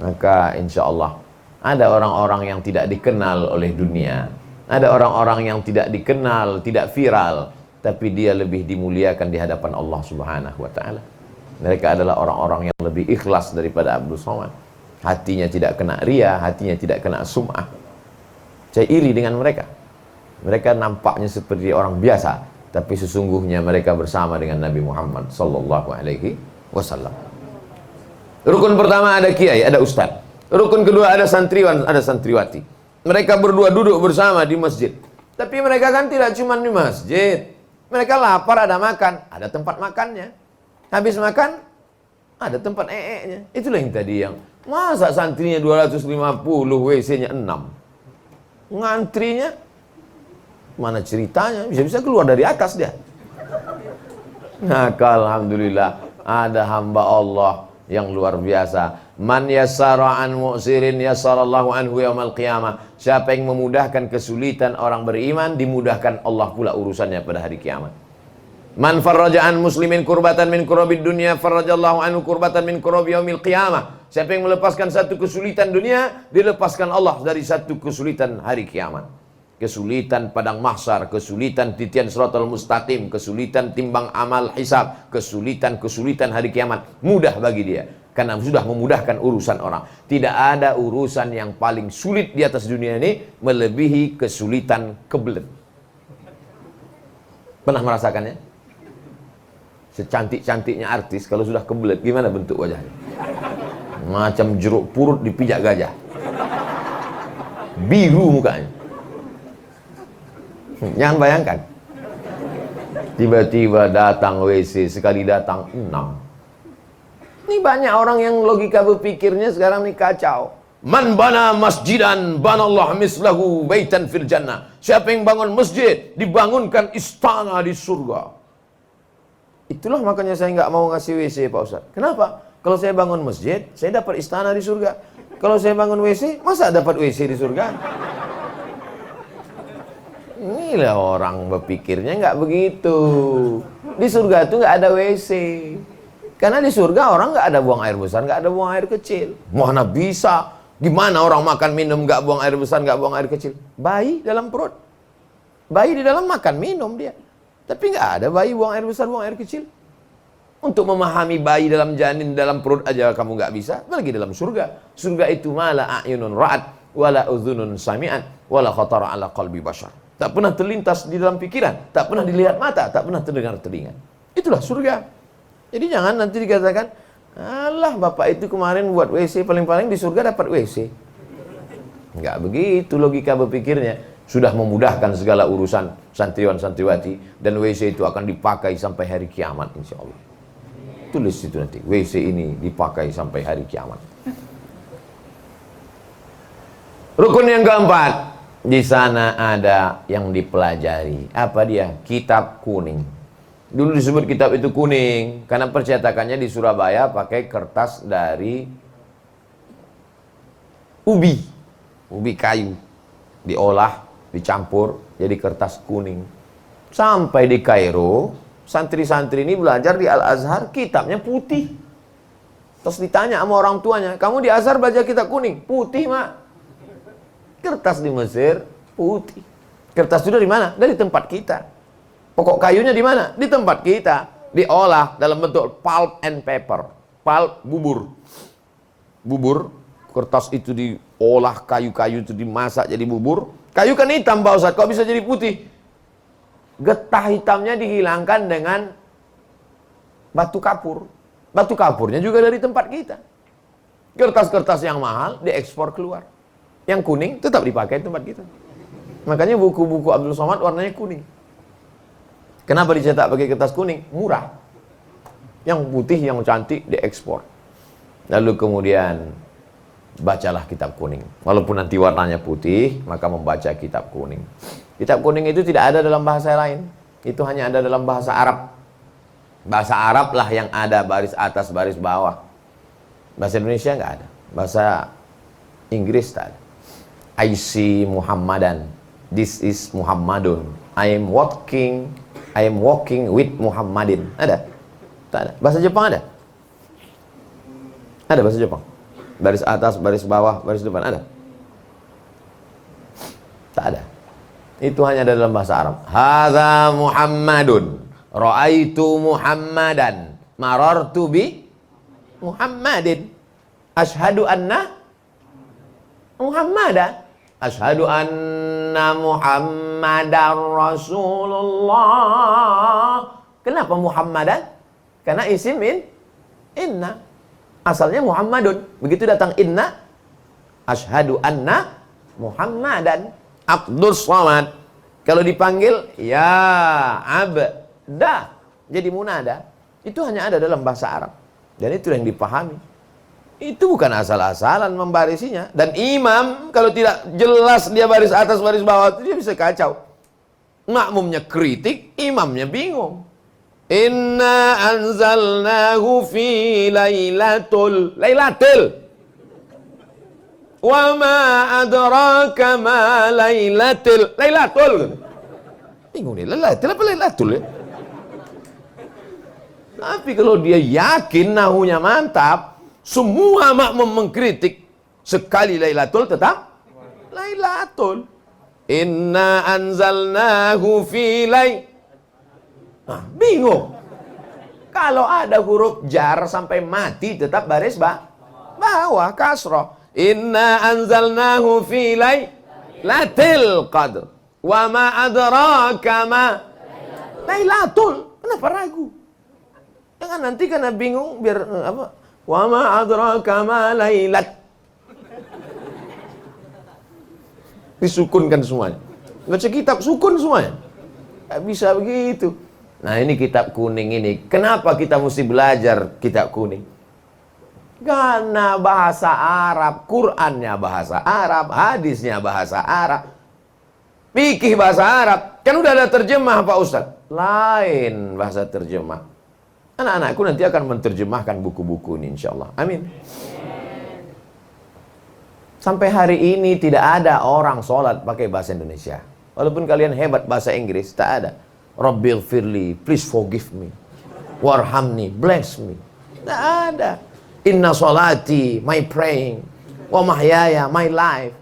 Maka insya Allah ada orang-orang yang tidak dikenal oleh dunia. Ada orang-orang yang tidak dikenal, tidak viral, tapi dia lebih dimuliakan di hadapan Allah Subhanahu wa taala. Mereka adalah orang-orang yang lebih ikhlas daripada Abdul Somad. Hatinya tidak kena ria, hatinya tidak kena sum'ah. Saya iri dengan mereka. Mereka nampaknya seperti orang biasa, tapi sesungguhnya mereka bersama dengan Nabi Muhammad sallallahu alaihi wasallam. Rukun pertama ada kiai, ada ustaz. Rukun kedua ada santriwan, ada santriwati. Mereka berdua duduk bersama di masjid. Tapi mereka kan tidak cuma di masjid. Mereka lapar, ada makan, ada tempat makannya. Habis makan, ada tempat nya. Itulah yang tadi yang masa santrinya 250, WC-nya 6. Ngantrinya mana ceritanya, bisa-bisa keluar dari atas dia. Nah, alhamdulillah ada hamba Allah yang luar biasa. Man yassara an mu'sirin yassarallahu anhu yaumal qiyamah. Siapa yang memudahkan kesulitan orang beriman, dimudahkan Allah pula urusannya pada hari kiamat. Man farraja an muslimin kurbatan min kurabid dunya farrajallahu anhu kurbatan min kurabi yaumil qiyamah. Siapa yang melepaskan satu kesulitan dunia, dilepaskan Allah dari satu kesulitan hari kiamat. Kesulitan padang mahsyar, kesulitan titian siratal mustaqim, kesulitan timbang amal hisab, kesulitan hari kiamat mudah bagi dia karena sudah memudahkan urusan orang. Tidak ada urusan yang paling sulit di atas dunia ini melebihi kesulitan kebelet. Pernah merasakannya? Secantik-cantiknya artis kalau sudah kebelet gimana bentuk wajahnya? Macam jeruk purut dipijak gajah. Biru mukanya. Jangan bayangkan. Tiba-tiba datang WC, sekali datang 6. Ini banyak orang yang logika berpikirnya sekarang ini kacau. Man bana masjidan banallah mislahu baitan fil jannah. Siapa yang bangun masjid, dibangunkan istana di surga. Itulah makanya saya nggak mau ngasih WC Pak Ustaz. Kenapa? Kalau saya bangun masjid, saya dapat istana di surga. Kalau saya bangun WC, masa dapat WC di surga? Inilah orang berpikirnya nggak begitu. Di surga itu nggak ada WC. Karena di surga orang nggak ada buang air besar, nggak ada buang air kecil. Mana bisa? Gimana orang makan minum nggak buang air besar, nggak buang air kecil? Bayi dalam perut. Bayi di dalam makan minum dia. Tapi nggak ada bayi buang air besar, buang air kecil. Untuk memahami bayi dalam janin, dalam perut aja kamu nggak bisa, apalagi dalam surga. Surga itu mala a'yunun ra'at, wala udhunun sami'at, wala khatara ala qalbi bashar. Tak pernah terlintas di dalam pikiran, tak pernah dilihat mata, tak pernah terdengar telinga. Itulah surga. Jadi jangan nanti dikatakan, alah bapak itu kemarin buat WC, paling-paling di surga dapat WC. Nggak begitu logika berpikirnya. Sudah memudahkan segala urusan santriwan-santriwati, dan WC itu akan dipakai sampai hari kiamat insya Allah. Tulis itu nanti, WC ini dipakai sampai hari kiamat. Rukun yang keempat, Di sana ada yang dipelajari. Apa dia? Kitab kuning. Dulu disebut kitab itu kuning karena percetakannya di Surabaya pakai kertas dari ubi kayu, diolah, dicampur jadi kertas kuning. Sampai di Kairo, santri-santri ini belajar di Al-Azhar, kitabnya putih. Terus ditanya sama orang tuanya, kamu di Azhar belajar kitab kuning? Putih, Mak. Kertas di Mesir putih. Kertas itu dari mana? Dari tempat kita. Pokok kayunya di mana? Di tempat kita. Diolah dalam bentuk pulp and paper. Pulp, bubur. Kertas itu diolah, kayu-kayu itu dimasak jadi bubur. Kayu kan hitam, Pak Ustadz. Kok bisa jadi putih? Getah hitamnya dihilangkan dengan batu kapur. Batu kapurnya juga dari tempat kita. Kertas-kertas yang mahal diekspor keluar. Yang kuning tetap dipakai tempat kita. Makanya buku-buku Abdul Somad warnanya kuning. Kenapa dicetak pakai kertas kuning? Murah. Yang putih, yang cantik diekspor. Lalu kemudian bacalah kitab kuning. Walaupun nanti warnanya putih, maka membaca kitab kuning. Kitab kuning itu tidak ada dalam bahasa lain. Itu hanya ada dalam bahasa Arab. Bahasa Arab lah yang ada baris atas, baris bawah. Bahasa Indonesia nggak ada. Bahasa Inggris tak ada. I see Muhammadan. This is Muhammadun. I am walking with Muhammadin. Ada? Tak ada. Bahasa Jepang ada? Ada bahasa Jepang? Baris atas, baris bawah, baris depan ada? Tak ada. Itu hanya ada dalam bahasa Arab. Hadza Muhammadun. Ra'aitu Muhammadan. Marartu bi Muhammadin. Ashhadu anna Muhammadan. Ashhadu anna Muhammadan Rasulullah. Kenapa Muhammadan? Karena isim inna. Asalnya Muhammadun. Begitu datang inna, ashhadu anna Muhammadan. Abdul Somad. Kalau dipanggil ya abda, jadi munada. Itu hanya ada dalam bahasa Arab. Dan itu yang dipahami. Itu bukan asal-asalan membarisinya. Dan imam kalau tidak jelas dia baris atas, baris bawah, dia bisa kacau. Makmumnya kritik, imamnya bingung. Inna anzalnahu fi lailatul wa ma adraka ma lailatul. Bingung nih, lailatul apa lailatul ya? Tapi kalau dia yakin nahunya mantap, semua makmum mengkritik, sekali lailatul tetap lailatul. Inna anzalnahu fi bingung. Kalau ada huruf jar sampai mati tetap baris bawah kasroh. Inna anzalnahu fi lailatul qadr. Wa ma adraka ma lailatul. Kenapa ragu? Jangan nanti karena bingung biar apa? Wa ma adraka ma lailat. Disukunkan semuanya. Baca kitab sukun semuanya. Gak bisa begitu. Nah ini kitab kuning ini. Kenapa kita mesti belajar kitab kuning? Karena bahasa Arab. Qurannya bahasa Arab. Hadisnya bahasa Arab. Fikih bahasa Arab. Kan udah ada terjemah Pak Ustadz. Lain bahasa terjemah. Anak-anakku nanti akan menerjemahkan buku-buku ini insyaAllah. Amin. Sampai hari ini tidak ada orang sholat pakai bahasa Indonesia. Walaupun kalian hebat bahasa Inggris, tak ada. Rabbil firli, please forgive me. Warhamni, bless me. Tak ada. Inna sholati, my praying. Wa mahyaya, my life.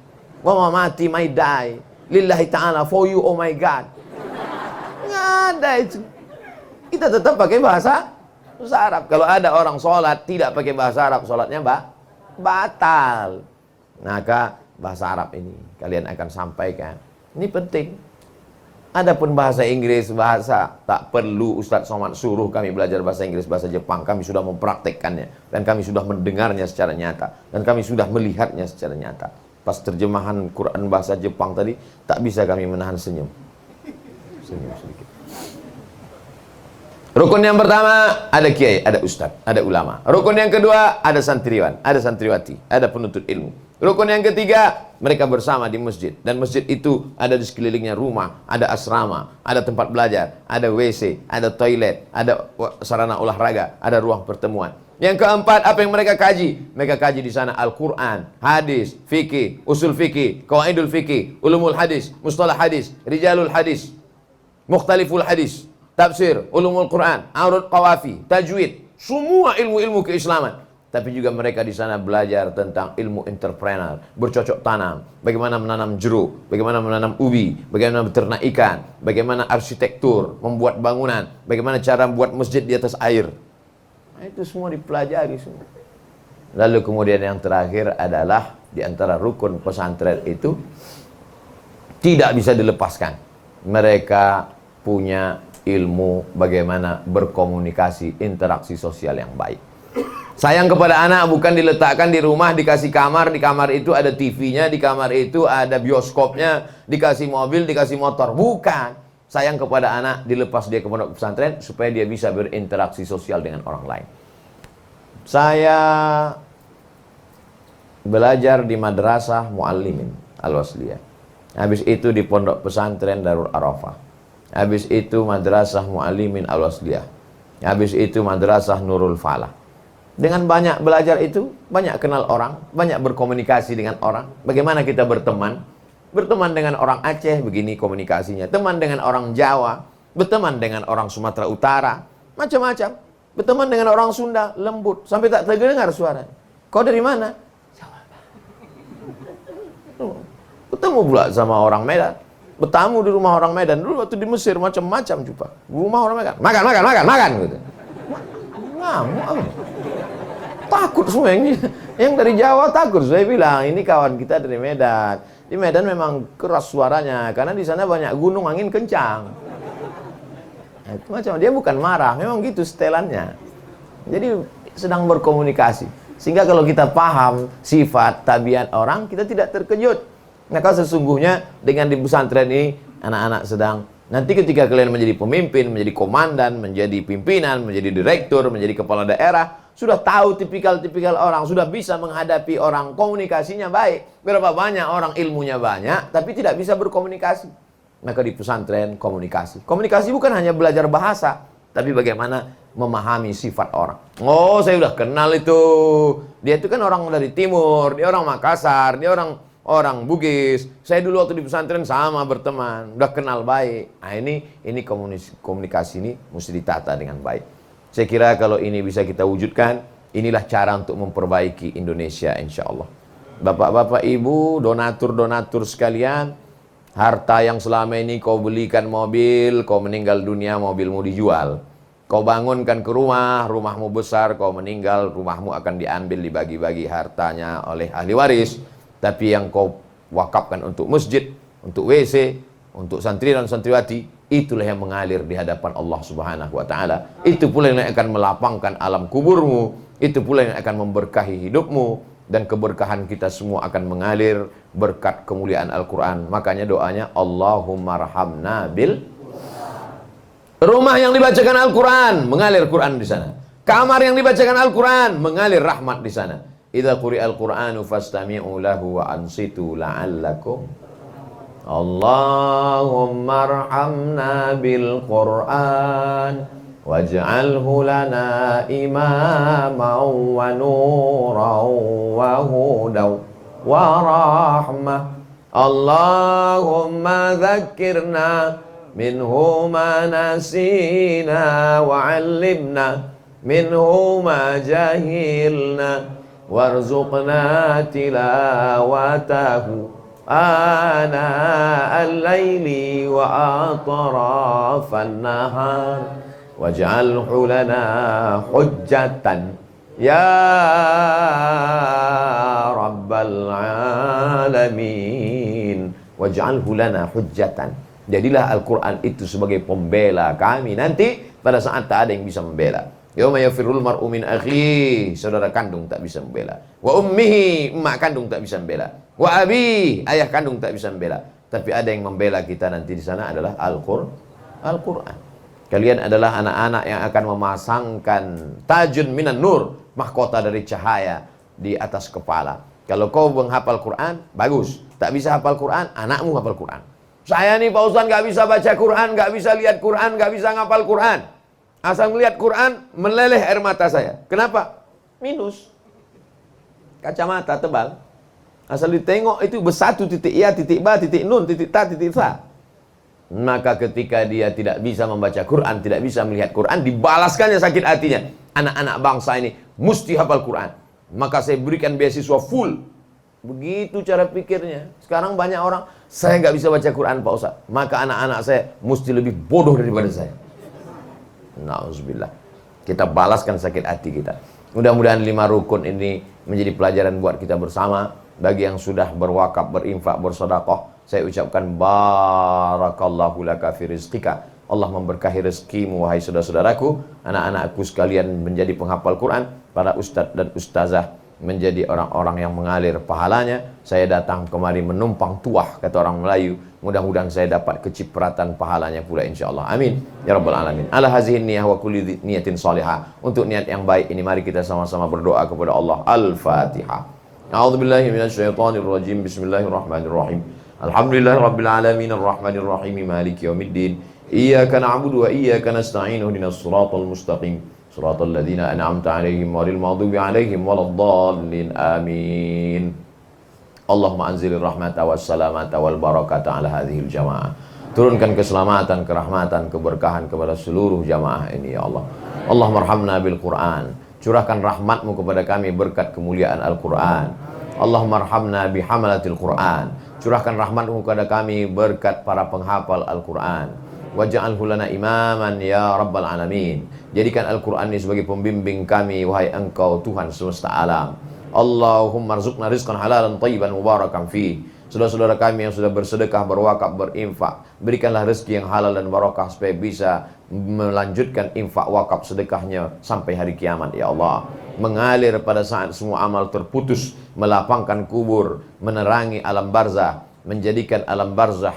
Wa mamati, my die. Lillahi ta'ala, for you, oh my God. Nggak ada itu. Kita tetap pakai bahasa Arab. Kalau ada orang sholat tidak pakai bahasa Arab, sholatnya batal. Maka bahasa Arab ini kalian akan sampaikan. Ini penting. Adapun bahasa Inggris, bahasa tak perlu Ustadz Somad suruh kami belajar bahasa Inggris, bahasa Jepang. Kami sudah mempraktekkannya dan kami sudah mendengarnya secara nyata dan kami sudah melihatnya secara nyata. Pas terjemahan Quran bahasa Jepang tadi, tak bisa kami menahan senyum. Senyum sedikit. Rukun yang pertama, ada kiai, ada ustadz, ada ulama. Rukun yang kedua, ada santriwan, ada santriwati, ada penuntut ilmu. Rukun yang ketiga, Mereka bersama di masjid. Dan masjid itu ada di sekelilingnya rumah, ada asrama, ada tempat belajar, ada WC, ada toilet, ada sarana olahraga, ada ruang pertemuan. Yang keempat, apa yang mereka kaji? Mereka kaji di sana Al-Quran, hadis, fikih, usul fikih, qawaidul fikih, ulumul hadis, mustalah hadis, rijalul hadis, mukhtaliful hadis, tafsir, ulumul Quran, arud qawafi, tajwid, semua ilmu-ilmu keislaman. Tapi juga mereka di sana belajar tentang ilmu entrepreneur, bercocok tanam, bagaimana menanam jeruk, bagaimana menanam ubi, bagaimana beternak ikan, bagaimana arsitektur, membuat bangunan, bagaimana cara membuat masjid di atas air. Nah, itu semua dipelajari semua. Lalu kemudian yang terakhir adalah di antara rukun pesantren itu tidak bisa dilepaskan. Mereka punya ilmu bagaimana berkomunikasi, interaksi sosial yang baik. Sayang kepada anak bukan diletakkan di rumah, dikasih kamar, di kamar itu ada TV-nya, di kamar itu ada bioskopnya, dikasih mobil, dikasih motor. Bukan. Sayang kepada anak dilepas dia ke pondok pesantren supaya dia bisa berinteraksi sosial dengan orang lain. Saya belajar di Madrasah Muallimin Al-Wasliyah. Habis itu di pondok pesantren Darul Arafah. Habis itu Madrasah Muallimin Al-Wasliyah. Habis itu Madrasah Nurul Falah. Dengan banyak belajar itu, banyak kenal orang, banyak berkomunikasi dengan orang. Bagaimana kita berteman? Berteman dengan orang Aceh, begini komunikasinya. Teman dengan orang Jawa, berteman dengan orang Sumatera Utara, macam-macam. Berteman dengan orang Sunda, lembut, sampai tak terdengar suara. Kau dari mana? Jawa. Bertemu pula sama orang Medan. Bertamu di rumah orang Medan. Dulu waktu di Mesir macam-macam jumpa. Rumah orang Medan. Makan gitu. Ngamuk. Takut semua yang dari Jawa takut. Saya bilang ini kawan kita dari Medan. Di Medan memang keras suaranya karena di sana banyak gunung, angin kencang. Nah, itu macam dia bukan marah, memang gitu setelannya. Jadi sedang berkomunikasi. Sehingga kalau kita paham sifat tabiat orang, kita tidak terkejut. Nah, kalau sesungguhnya dengan di pesantren ini anak-anak sedang nanti ketika kalian menjadi pemimpin, menjadi komandan, menjadi pimpinan, menjadi direktur, menjadi kepala daerah, sudah tahu tipikal-tipikal orang, sudah bisa menghadapi orang, komunikasinya baik. Berapa banyak orang ilmunya banyak, tapi tidak bisa berkomunikasi. Maka di pesantren komunikasi. Komunikasi bukan hanya belajar bahasa, tapi bagaimana memahami sifat orang. Oh, saya udah kenal itu. Dia itu kan orang dari timur, dia orang Makassar, dia orang Bugis. Saya dulu waktu di pesantren sama berteman, udah kenal baik. Nah, ini komunikasi ini mesti ditata dengan baik. Saya kira kalau ini bisa kita wujudkan, inilah cara untuk memperbaiki Indonesia insya Allah. Bapak-bapak, ibu, donatur-donatur sekalian, harta yang selama ini kau belikan mobil, kau meninggal dunia, mobilmu dijual. Kau bangunkan ke rumah, rumahmu besar, kau meninggal, rumahmu akan diambil, dibagi-bagi hartanya oleh ahli waris. Tapi yang kau wakafkan untuk masjid, untuk WC, untuk santri dan santriwati, itulah yang mengalir di hadapan Allah Subhanahu wa Ta'ala. Itu pula yang akan melapangkan alam kuburmu, itu pula yang akan memberkahi hidupmu, dan keberkahan kita semua akan mengalir berkat kemuliaan Al-Quran. Makanya doanya Allahumma rahamna bil. Rumah yang dibacakan Al-Quran, mengalir Quran di sana. Kamar yang dibacakan Al-Quran, mengalir rahmat di sana. Idza quri'al Qur'anu fastami'u lahu wa ansitu la'allakum. Allahumma arhamna bil Qur'an waj'alhu lana imaman wa nuran wa hudan wa rahmah. Allahumma dhakkirna minhu ma nasina wa 'allimna minhu ma jahilna warzuqna tilawatahu ana al-laili wa atrafan nahar waj'alhu lana hujjatan ya rabbal alamin. Waj'alhu lana hujjatan. Jadilah Al-Quran itu sebagai pembela kami nanti pada saat tak ada yang bisa membela. Yauma yafirrul mar'u min akhihi, saudara kandung tak bisa membela. Wa ummihi, emak kandung tak bisa membela. Wa abi, ayah kandung tak bisa membela. Tapi ada yang membela kita nanti di sana adalah Al-Quran. Kalian adalah anak-anak yang akan memasangkan tajun minan nur, mahkota dari cahaya di atas kepala. Kalau kau menghafal Quran, bagus. Tak bisa hafal Quran, anakmu hafal Quran. Saya nih Pak Ustaz nggak bisa baca Quran, nggak bisa lihat Quran, nggak bisa ngapal Quran. Asal melihat Quran, meleleh air mata saya. Kenapa? Minus. Kacamata tebal. Asal ditengok itu bersatu titik ya, titik ba, titik nun, titik ta, titik sa. Maka ketika dia tidak bisa membaca Quran, tidak bisa melihat Quran, dibalaskannya sakit hatinya. Anak-anak bangsa ini mesti hafal Quran. Maka saya berikan beasiswa full. Begitu cara pikirnya. Sekarang banyak orang, saya nggak bisa baca Quran Pak Ustaz. Maka anak-anak saya mesti lebih bodoh daripada saya. Nauzubillah. Kita balaskan sakit hati kita. Mudah-mudahan 5 rukun ini menjadi pelajaran buat kita bersama. Bagi yang sudah berwakaf, berinfak, bersedekah, saya ucapkan barakallahu laka fi rizqika. Allah memberkahi rezekimu wahai saudara-saudaraku, anak-anakku sekalian menjadi penghafal Quran, para ustadz dan ustazah menjadi orang-orang yang mengalir pahalanya. Saya datang kemari menumpang tuah, kata orang Melayu. Mudah-mudahan saya dapat kecipratan pahalanya pula insyaallah. Amin ya rabbal alamin. Ala hazihi niyah wa kulli niyatin salihah. Untuk niat yang baik ini mari kita sama-sama berdoa kepada Allah. Al-Fatihah. A'udzubillahi minasyaitonir rajim. Bismillahirrahmanirrahim. Alhamdulillahirabbil alamin arrahmanir rahim maliki yaumiddin. Iyyaka na'budu wa iyyaka nasta'in ihdinas siratal mustaqim. Siratal ladzina an'amta 'alaihim ghairil maghdubi 'alaihim waladdallin. Amin. Allahumma anzilir rahmata was salamata wal barakata 'ala hadhil jamaah. Turunkan keselamatan, kerahmatan, keberkahan kepada seluruh jamaah ini ya Allah. Allahumma arhamna bil Qur'an. Curahkan rahmatmu kepada kami berkat kemuliaan Al-Quran. Allahumma arhamna bihamalatil Quran. Curahkan rahmatmu kepada kami berkat para penghafal Al-Quran. Waj'alhu lana imaman ya rabbal alamin. Jadikan Al-Quran ini sebagai pembimbing kami, wahai Engkau Tuhan semesta alam. Allahumma rzuqna rizqan halalan tayyiban mubarakan fi. Saudara-saudara kami yang sudah bersedekah, berwakaf, berinfak, berikanlah rezeki yang halal dan barakah supaya bisa melanjutkan infak wakaf sedekahnya sampai hari kiamat ya Allah. Mengalir pada saat semua amal terputus, melapangkan kubur, menerangi alam barzah, menjadikan alam barzah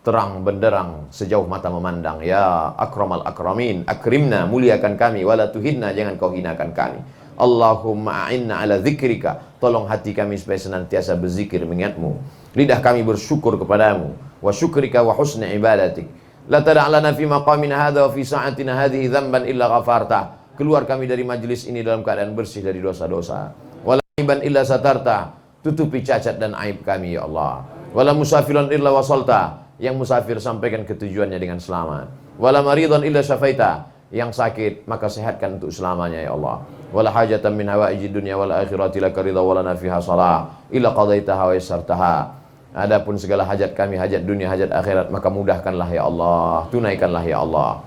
terang benderang sejauh mata memandang. Ya akramal akramin, akrimna, muliakan kami, wala tuhinna, jangan kau hinakan kami. Allahumma a'inna ala dzikrika, tolong hati kami supaya senantiasa berzikir mengingatmu, lidah kami bersyukur kepadamu, wa syukrika wa husni ibadatik. La tada'lana fi maqamina hadha wa fi sa'atina hadhihi dzamban illa ghafarta. Keluar kami dari majelis ini dalam keadaan bersih dari dosa-dosa. Wala aiban illa satarta, tutupi cacat dan aib kami ya Allah. Wala musafiran illa wasalta, yang musafir sampaikan ke tujuannya dengan selamat. Wala maridan illa syafaita, yang sakit maka sehatkan untuk selamanya ya Allah. Wala hajatan min hawaijid dunya wal akhirati laka ridha wala fiha salah illa qadaitaha wa yassartaha. Adapun segala hajat kami, hajat dunia, hajat akhirat, maka mudahkanlah ya Allah, tunaikanlah ya Allah.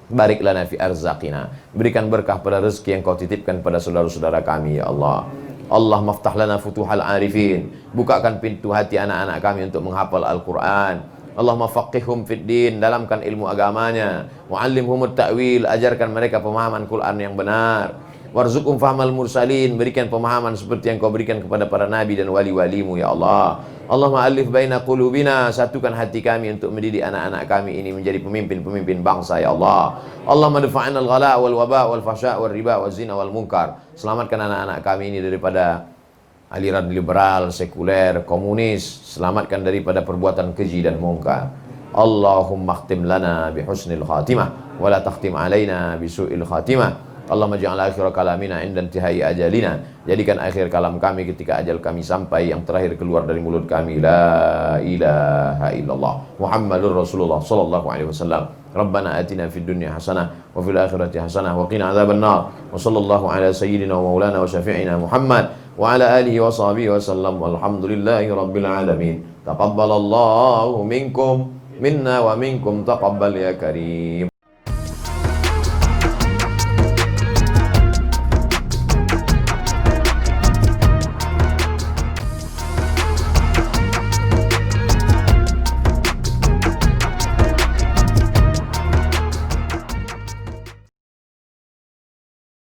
Barik lana fi arzaqina, berikan berkah pada rezeki yang kau titipkan pada saudara-saudara kami ya Allah. Allah maftah lana futuhal arifin, bukakan pintu hati anak-anak kami untuk menghafal Al-Quran. Allahumma faqihhum fid din, dalamkan ilmu agamanya. Wa'allimhumut ta'wil, ajarkan mereka pemahaman Quran yang benar. Warzuqhum fahmal mursalin, berikan pemahaman seperti yang kau berikan kepada para nabi dan wali-walimu ya Allah. Allahumma alif baina qulubina, satukan hati kami untuk mendidik anak-anak kami ini menjadi pemimpin-pemimpin bangsa ya Allah. Allahumma dafa'na al-ghala wal waba wal fasha' wal riba wal zina wal munkar. Selamatkan anak-anak kami ini daripada aliran liberal, sekuler, komunis. Selamatkan daripada perbuatan keji dan mungkar. Allahumma khtim lana bi husnil khatimah wa la takhtim alaina bi su'il khatimah. Allahumma ja'al akhir kalamina inda intihai ajalina, jadikan akhir kalam kami ketika ajal kami sampai, yang terakhir keluar dari mulut kami la ilaha illallah Muhammadur Rasulullah sallallahu alaihi wasallam. Rabbana atina fid dunya hasanah wa fil akhirati hasanah wa qina adzabannar. Wa sallallahu ala sayyidina wa maulana wa syafi'ina Muhammad wa ala alihi wa sahbihi wa sallam. Walhamdulillahi rabbil alamin. Taqabbalallahu minkum minna wa minkum taqabbal ya karim.